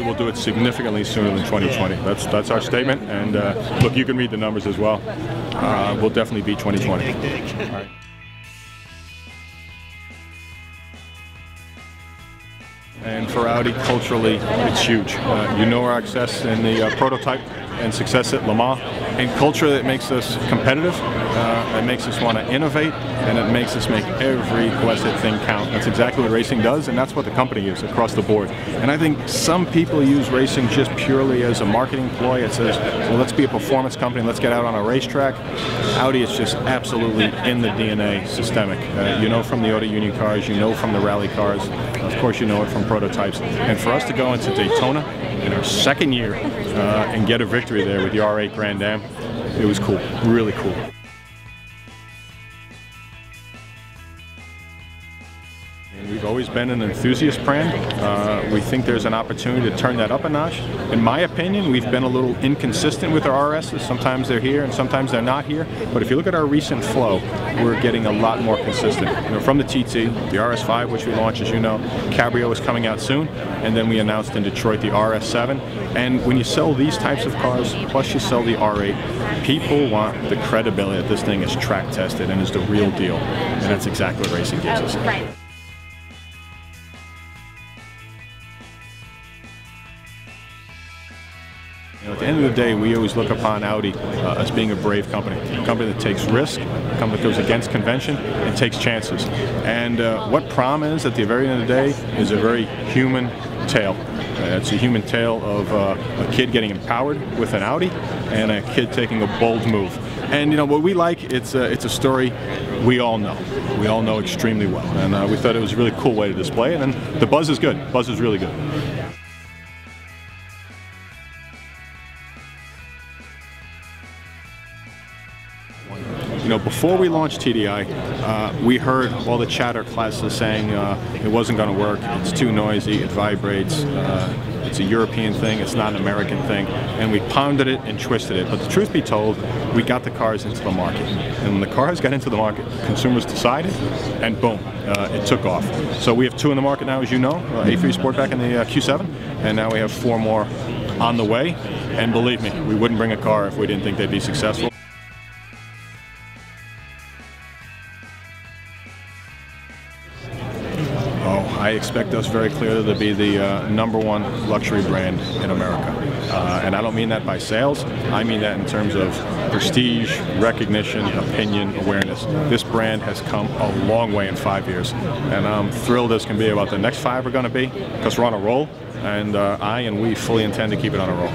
we'll do it significantly sooner than 2020. That's our statement, and look, you can read the numbers as well. We'll definitely beat 2020. All right. And for Audi, culturally, it's huge. You know our success in the prototype and success at Le Mans. And culture that makes us competitive, it makes us want to innovate, and it makes us make every blessed thing count. That's exactly what racing does, and that's what the company is across the board. And I think some people use racing just purely as a marketing ploy. It says, well, let's be a performance company, let's get out on a racetrack. Audi is just absolutely in the DNA, systemic. You know from the Audi Union cars, you know from the rally cars, of course you know it from prototypes. And for us to go into Daytona in our second year and get a victory there with the R8 Grand Am, it was cool, really cool. And we've always been an enthusiast brand. We think there's an opportunity to turn that up a notch. In my opinion, we've been a little inconsistent with our RSs. Sometimes they're here and sometimes they're not here. But if you look at our recent flow, we're getting a lot more consistent. You know, from the TT, the RS5, which we launched, as you know, Cabrio is coming out soon, and then we announced in Detroit the RS7. And when you sell these types of cars, plus you sell the R8, people want the credibility that this thing is track tested and is the real deal. And that's exactly what racing gives us. Right. You know, at the end of the day, we always look upon Audi as being a brave company, a company that takes risk, a company that goes against convention and takes chances. And what Prom is, at the very end of the day, is a very human tale. It's a human tale of a kid getting empowered with an Audi and a kid taking a bold move. And you know what we like, it's a story we all know. We all know extremely well. And we thought it was a really cool way to display it. And the buzz is good. The buzz is really good. You know, before we launched TDI, we heard all the chatter classes saying it wasn't going to work, it's too noisy, it vibrates, it's a European thing, it's not an American thing, and we pounded it and twisted it. But the truth be told, we got the cars into the market. And when the cars got into the market, consumers decided, and boom, it took off. So we have 2 in the market now, as you know, A3 Sportback and the Q7, and now we have 4 more on the way. And believe me, we wouldn't bring a car if we didn't think they'd be successful. I expect us very clearly to be the #1 luxury brand in America. And I don't mean that by sales, I mean that in terms of prestige, recognition, opinion, awareness. This brand has come a long way in 5 years. And I'm thrilled as can be about the next 5 are going to be, because we're on a roll, and I and we fully intend to keep it on a roll.